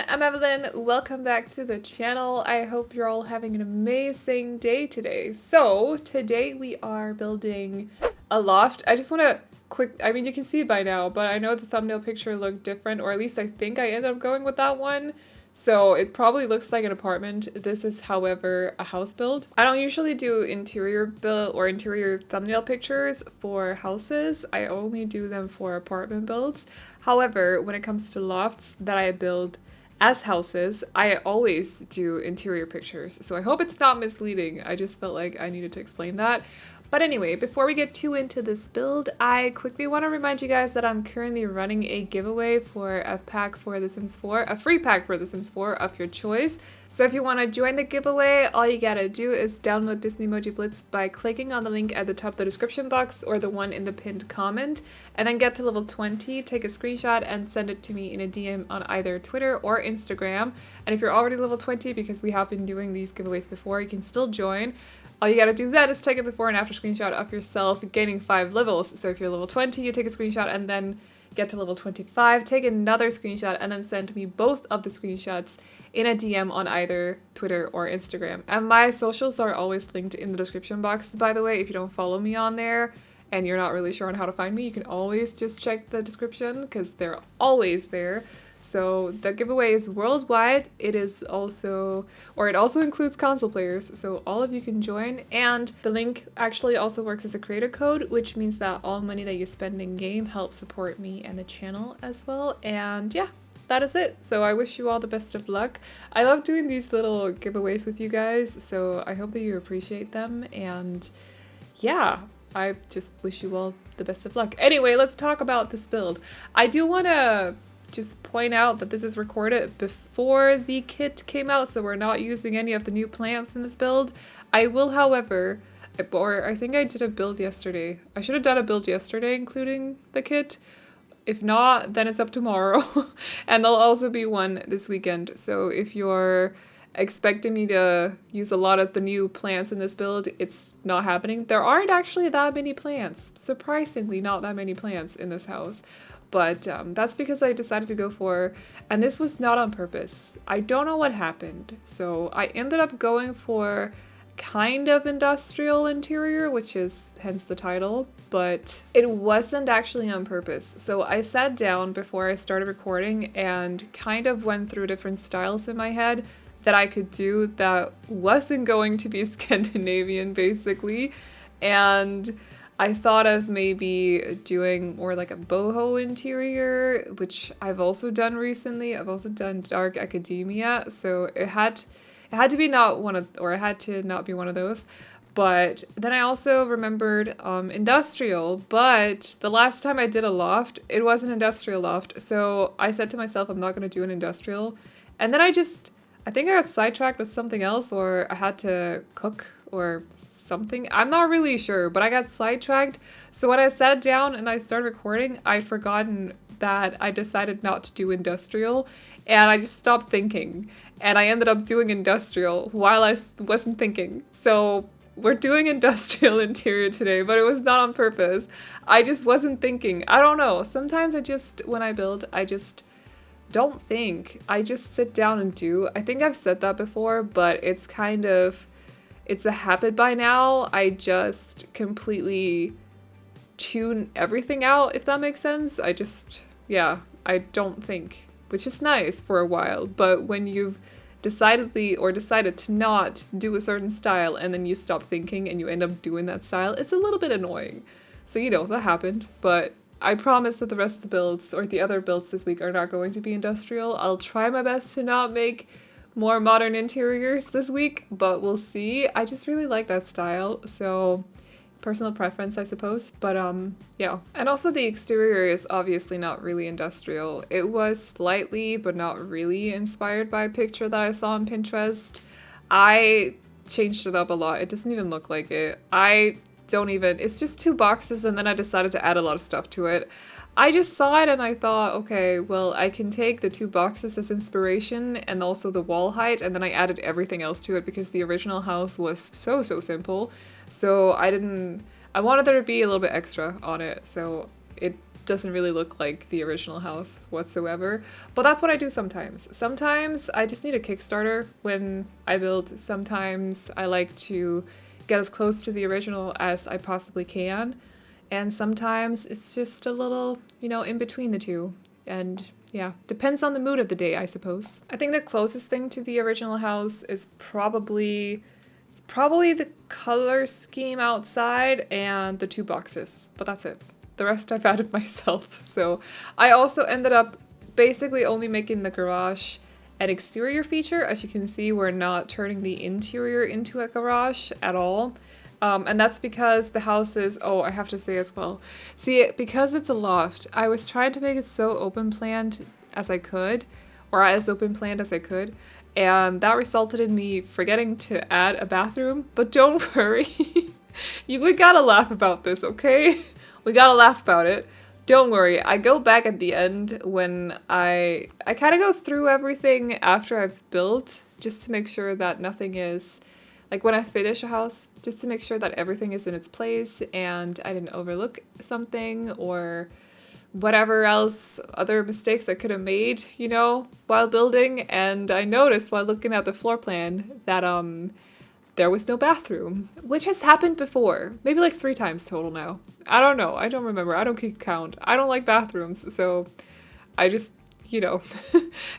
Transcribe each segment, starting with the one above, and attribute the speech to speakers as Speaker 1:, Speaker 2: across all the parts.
Speaker 1: I'm Aveline. Welcome back to the channel. I hope you're all having an amazing day today. So today we are building a loft. I just want to you can see it by now, but I know the thumbnail picture looked different, or at least I think I ended up going with that one. So it probably looks like an apartment. This is, however, a house build. I don't usually do interior build or interior thumbnail pictures for houses. I only do them for apartment builds. However, when it comes to lofts that I build as houses, I always do interior pictures. So I hope it's not misleading. I just felt like I needed to explain that. But anyway, before we get too into this build, I quickly want to remind you guys that I'm currently running a giveaway for a pack for The Sims 4, a free pack for The Sims 4 of your choice. So if you want to join the giveaway, all you gotta do is download Disney Emoji Blitz by clicking on the link at the top of the description box or the one in the pinned comment, and then get to level 20, take a screenshot and send it to me in a DM on either Twitter or Instagram. And if you're already level 20, because we have been doing these giveaways before, you can still join. All you gotta do then is take a before and after screenshot of yourself gaining 5 levels. So if you're level 20, you take a screenshot and then get to level 25, take another screenshot and then send me both of the screenshots in a DM on either Twitter or Instagram. And my socials are always linked in the description box, by the way. If you don't follow me on there and you're not really sure on how to find me, you can always just check the description because they're always there. So the giveaway is worldwide. It also includes console players, so all of you can join. And the link actually also works as a creator code, which means that all money that you spend in game helps support me and the channel as well. And yeah, that is it. So I wish you all the best of luck. I love doing these little giveaways with you guys, so I hope that you appreciate them. And yeah, I just wish you all the best of luck. Anyway, let's talk about this build. I do want to just point out that this is recorded before the kit came out, so we're not using any of the new plants in this build. I will, however, or I think I did a build yesterday. I should have done a build yesterday including the kit. If not, then it's up tomorrow. And there'll also be one this weekend. So if you're expecting me to use a lot of the new plants in this build, it's not happening. There aren't actually that many plants. Surprisingly, not that many plants in this house. But that's because I decided to go for, and this was not on purpose. I don't know what happened. So I ended up going for kind of industrial interior, which is hence the title, but it wasn't actually on purpose. So I sat down before I started recording and kind of went through different styles in my head that I could do that wasn't going to be Scandinavian, basically. And I thought of maybe doing more like a boho interior, which I've also done recently. I've also done dark academia, so it had to be not one of, or it had to not be one of those. But then I also remembered industrial, but the last time I did a loft, it was an industrial loft. So I said to myself, I'm not going to do an industrial. And then I think I got sidetracked with something else, or I had to cook or something. I'm not really sure, but I got sidetracked. So when I sat down and I started recording, I'd forgotten that I decided not to do industrial, and I just stopped thinking. And I ended up doing industrial while I wasn't thinking. So we're doing industrial interior today, but it was not on purpose. I just wasn't thinking. I don't know. Sometimes when I build, I just don't think. I just sit down and do. I think I've said that before, but it's a habit by now. I just completely tune everything out, if that makes sense. I don't think, which is nice for a while. But when you've decided to not do a certain style and then you stop thinking and you end up doing that style, it's a little bit annoying. So, that happened. But I promise that the rest of the builds, or the other builds this week, are not going to be industrial. I'll try my best to not make more modern interiors this week, but we'll see. I just really like that style, so personal preference, I suppose. But yeah. And also the exterior is obviously not really industrial. It was slightly, but not really, inspired by a picture that I saw on Pinterest. I changed it up a lot. It doesn't even look like it. It's just 2 boxes, and then I decided to add a lot of stuff to it. I just saw it and I thought, okay, well, I can take the 2 boxes as inspiration and also the wall height, and then I added everything else to it because the original house was so simple. So I wanted there to be a little bit extra on it, so it doesn't really look like the original house whatsoever. But that's what I do sometimes. Sometimes I just need a Kickstarter when I build. Sometimes I like to get as close to the original as I possibly can. And sometimes it's just a little, you know, in between the two. And yeah, depends on the mood of the day, I suppose. I think the closest thing to the original house is probably the color scheme outside and the 2 boxes, but that's it. The rest I've added myself. So I also ended up basically only making the garage an exterior feature. As you can see, we're not turning the interior into a garage at all. And that's because the house is, oh, I have to say as well. See, because it's a loft, I was trying to make it so open planned as I could, or as open planned as I could. And that resulted in me forgetting to add a bathroom, but don't worry. We gotta laugh about this, okay? We gotta laugh about it. Don't worry, I go back at the end when I kind of go through everything after I've built, just to make sure that nothing is, like when I finish a house, just to make sure that everything is in its place and I didn't overlook something or whatever else, other mistakes I could have made, you know, while building. And I noticed while looking at the floor plan that there was no bathroom, which has happened before, maybe like 3 times total now. I don't know, I don't remember, I don't keep count. I don't like bathrooms, so I just, you know,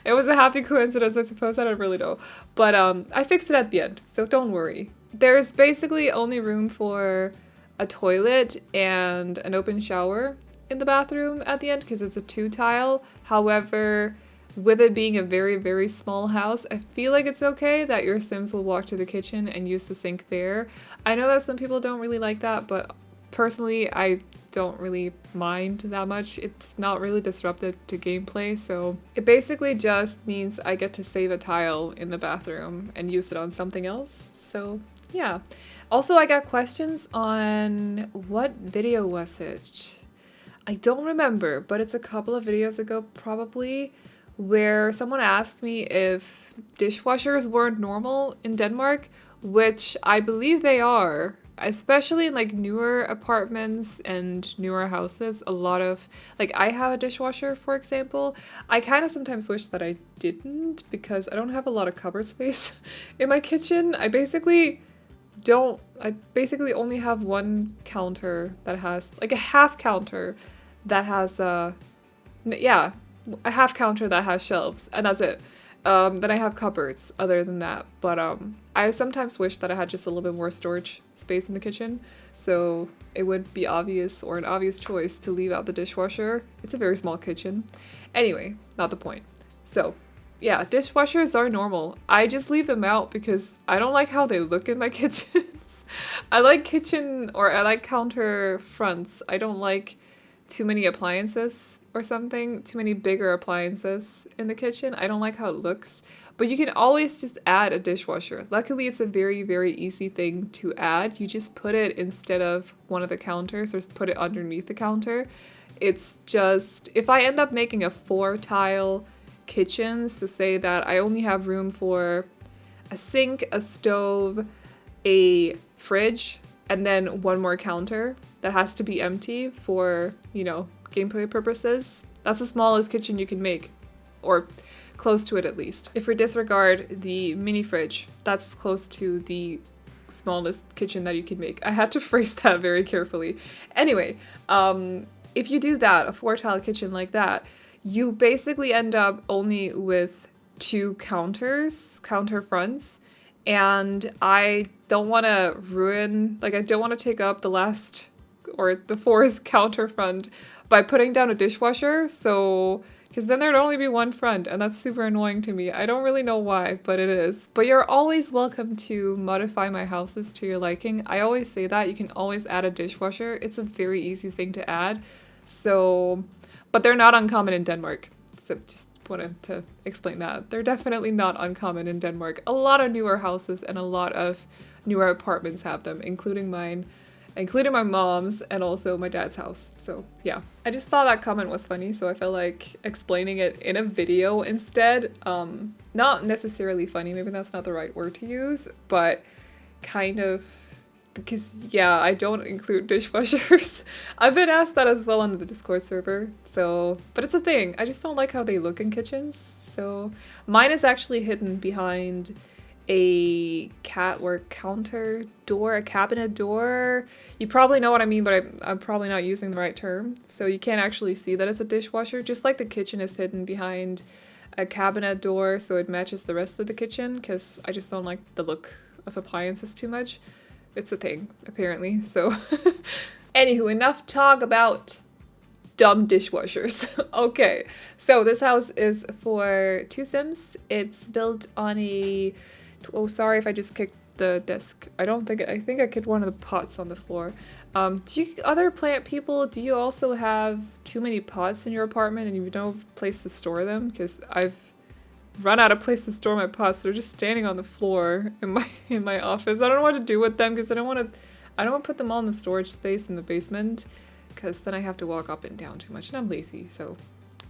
Speaker 1: it was a happy coincidence, I suppose. I don't really know, but I fixed it at the end, so don't worry. There's basically only room for a toilet and an open shower in the bathroom at the end because it's a 2 tile. However, with it being a very, very small house, I feel like it's okay that your Sims will walk to the kitchen and use the sink there. I know that some people don't really like that, but personally, I don't really mind that much. It's not really disruptive to gameplay, so it basically just means I get to save a tile in the bathroom and use it on something else. So yeah. Also, I got questions on what video was it? I don't remember, but it's a couple of videos ago probably, where someone asked me if dishwashers weren't normal in Denmark, which I believe they are. Especially in like newer apartments and newer houses, a lot of, like I have a dishwasher, for example. I kind of sometimes wish that I didn't because I don't have a lot of cupboard space in my kitchen. I basically only have one counter that has, like a half counter that has, a half counter that has shelves, and that's it. Then I have cupboards other than that, but I sometimes wish that I had just a little bit more storage space in the kitchen, so it would be obvious, or an obvious choice, to leave out the dishwasher. It's a very small kitchen. Anyway, not the point. So yeah, dishwashers are normal. I just leave them out because I don't like how they look in my kitchens. I like counter fronts. I don't like too many appliances or something, too many bigger appliances in the kitchen. I don't like how it looks, but you can always just add a dishwasher. Luckily, it's a very, very easy thing to add. You just put it instead of one of the counters or put it underneath the counter. It's just, if I end up making a 4 tile kitchen, so say that I only have room for a sink, a stove, a fridge, and then one more counter that has to be empty for, you know, gameplay purposes. That's the smallest kitchen you can make, or close to it at least. If we disregard the mini fridge, that's close to the smallest kitchen that you can make. I had to phrase that very carefully. Anyway, if you do that, a 4 tile kitchen like that, you basically end up only with 2 counter fronts, and I don't want to ruin, like I don't want to take up the last or the 4th counter front by putting down a dishwasher, so because then there'd only be 1 front, and that's super annoying to me. I don't really know why, but it is. But you're always welcome to modify my houses to your liking. I always say that. You can always add a dishwasher. It's a very easy thing to add. So, but they're not uncommon in Denmark. So just wanted to explain that. They're definitely not uncommon in Denmark. A lot of newer houses and a lot of newer apartments have them, including mine, including my mom's and also my dad's house. So yeah, I just thought that comment was funny, so I felt like explaining it in a video instead. Not necessarily funny, maybe that's not the right word to use, but kind of because yeah, I don't include dishwashers. I've been asked that as well on the Discord server, so, but it's a thing. I just don't like how they look in kitchens, so mine is actually hidden behind a counter door, a cabinet door. You probably know what I mean, but I'm probably not using the right term. So you can't actually see that it's a dishwasher, just like the kitchen is hidden behind a cabinet door so it matches the rest of the kitchen, because I just don't like the look of appliances too much. It's a thing, apparently, so. Anywho, enough talk about dumb dishwashers. Okay, so this house is for 2 Sims. It's built on a... Oh, sorry if I just kicked the desk. I think I kicked one of the pots on the floor. Do you other plant people, do you also have too many pots in your apartment and you have no place to store them? Because I've run out of place to store my pots. They're just standing on the floor in my office. I don't know what to do with them because I don't want to put them all in the storage space in the basement, because then I have to walk up and down too much and I'm lazy. So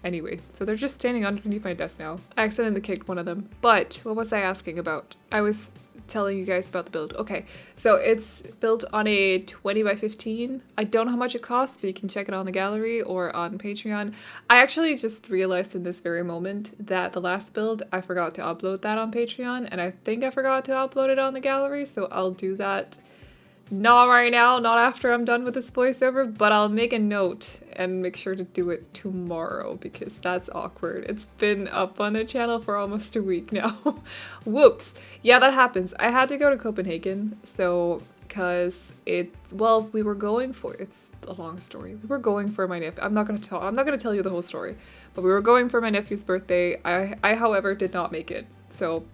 Speaker 1: anyway, so they're just standing underneath my desk now. I accidentally kicked one of them. But what was I asking about? I was telling you guys about the build. Okay, so it's built on a 20 by 15. I don't know how much it costs, but you can check it on the gallery or on Patreon. I actually just realized in this very moment that the last build, I forgot to upload that on Patreon, and I think I forgot to upload it on the gallery, so I'll do that. Not right now, not after I'm done with this voiceover, but I'll make a note and make sure to do it tomorrow because that's awkward. It's been up on the channel for almost a week now. Whoops. Yeah, that happens. I had to go to Copenhagen, so because it's a long story. We were going for my nephew. I'm not gonna tell you the whole story, but we were going for my nephew's birthday. I however did not make it. So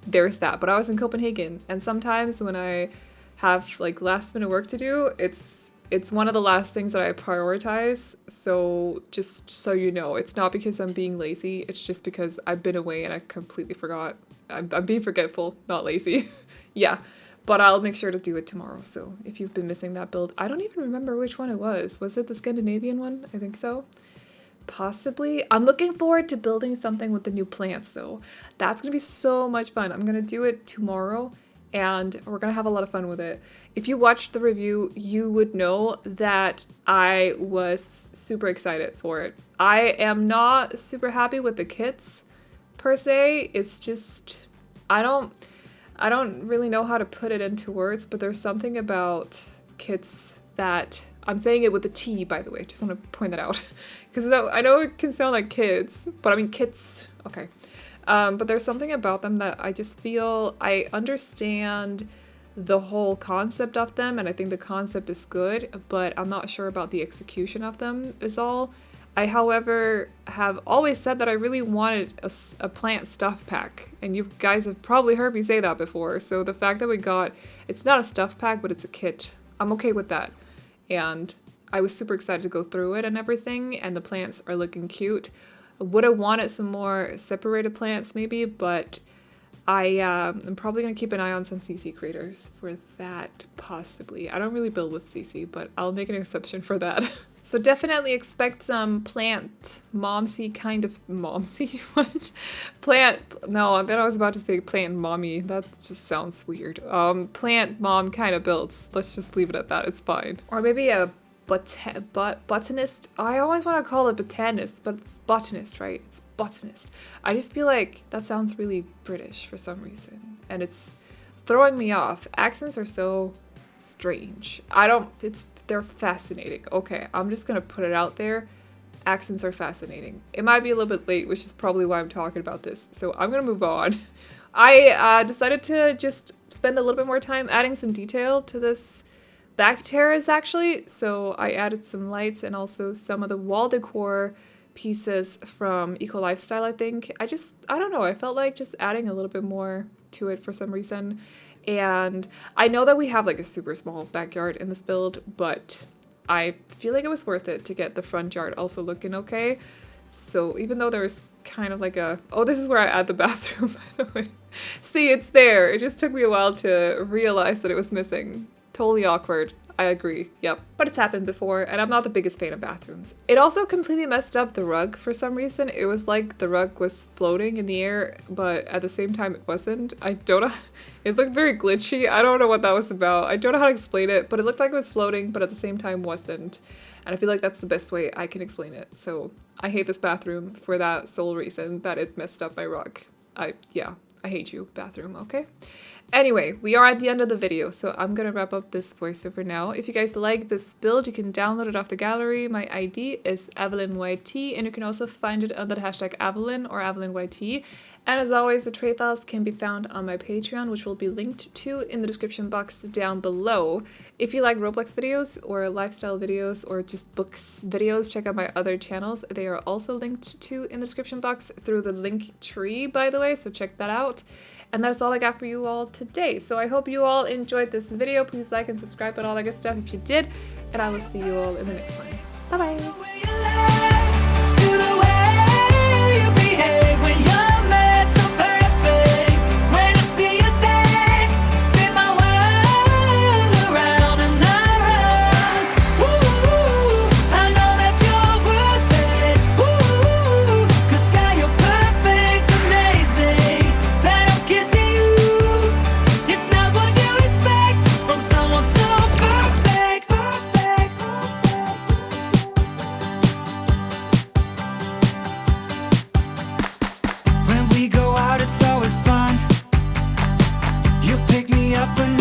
Speaker 1: there's that. But I was in Copenhagen, and sometimes when I have like last minute work to do, it's one of the last things that I prioritize. So just so you know, it's not because I'm being lazy, it's just because I've been away and I completely forgot. I'm being forgetful, not lazy. Yeah, but I'll make sure to do it tomorrow. So if you've been missing that build, I don't even remember which one it was. Was it the Scandinavian one? I think so. Possibly. I'm looking forward to building something with the new plants though. That's gonna be so much fun. I'm gonna do it tomorrow, and we're gonna have a lot of fun with it. If you watched the review, you would know that I was super excited for it. I am not super happy with the kits per se. It's just, I don't really know how to put it into words, but there's something about kits that, I'm saying it with a T, by the way, just want to point that out. Because I know it can sound like kids, but I mean kits, okay. But there's something about them that I just feel I understand the whole concept of them, and I think the concept is good, but I'm not sure about the execution of them is all. I, however, have always said that I really wanted a plant stuff pack, and you guys have probably heard me say that before, so the fact that we got, it's not a stuff pack, but it's a kit, I'm okay with that. And I was super excited to go through it and everything, and the plants are looking cute. Would have wanted some more separated plants maybe, but I'm probably going to keep an eye on some CC creators for that, possibly. I don't really build with CC, but I'll make an exception for that. So definitely expect some plant momsy kind of... Momsy? What? No, then I was about to say plant mommy. That just sounds weird. Plant mom kind of builds. Let's just leave it at that. It's fine. Or maybe a botanist. I always want to call it botanist, but it's botanist, right? It's botanist. I just feel like that sounds really British for some reason, and it's throwing me off. Accents are so strange. They're fascinating. Okay, I'm just gonna put it out there. Accents are fascinating. It might be a little bit late, which is probably why I'm talking about this, so I'm gonna move on. I decided to just spend a little bit more time adding some detail to this back terrace actually, so I added some lights and also some of the wall decor pieces from Eco Lifestyle, I think. I don't know, I felt like just adding a little bit more to it for some reason. And I know that we have like a super small backyard in this build, but I feel like it was worth it to get the front yard also looking okay. So even though there's kind of like oh, this is where I add the bathroom, by the way. See, it's there. It just took me a while to realize that it was missing. Totally awkward. I agree. Yep. But it's happened before, and I'm not the biggest fan of bathrooms. It also completely messed up the rug for some reason. It was like the rug was floating in the air, but at the same time it wasn't. I don't know. It looked very glitchy. I don't know what that was about. I don't know how to explain it, but it looked like it was floating, but at the same time wasn't. And I feel like that's the best way I can explain it. So I hate this bathroom for that sole reason that it messed up my rug. Yeah, I hate you, bathroom, okay? Anyway, we are at the end of the video, so I'm gonna wrap up this voiceover now. If you guys like this build, you can download it off the gallery. My ID is AvelineYT, and you can also find it under the hashtag Aveline or AvelineYT. And as always, the trade files can be found on my Patreon, which will be linked to in the description box down below. If you like Roblox videos or lifestyle videos or just books videos, check out my other channels. They are also linked to in the description box through the link tree, by the way, so check that out. And that's all I got for you all today. So I hope you all enjoyed this video. Please like and subscribe and all that good stuff if you did. And I will see you all in the next one. Bye-bye.
Speaker 2: It's always fun. You pick me up when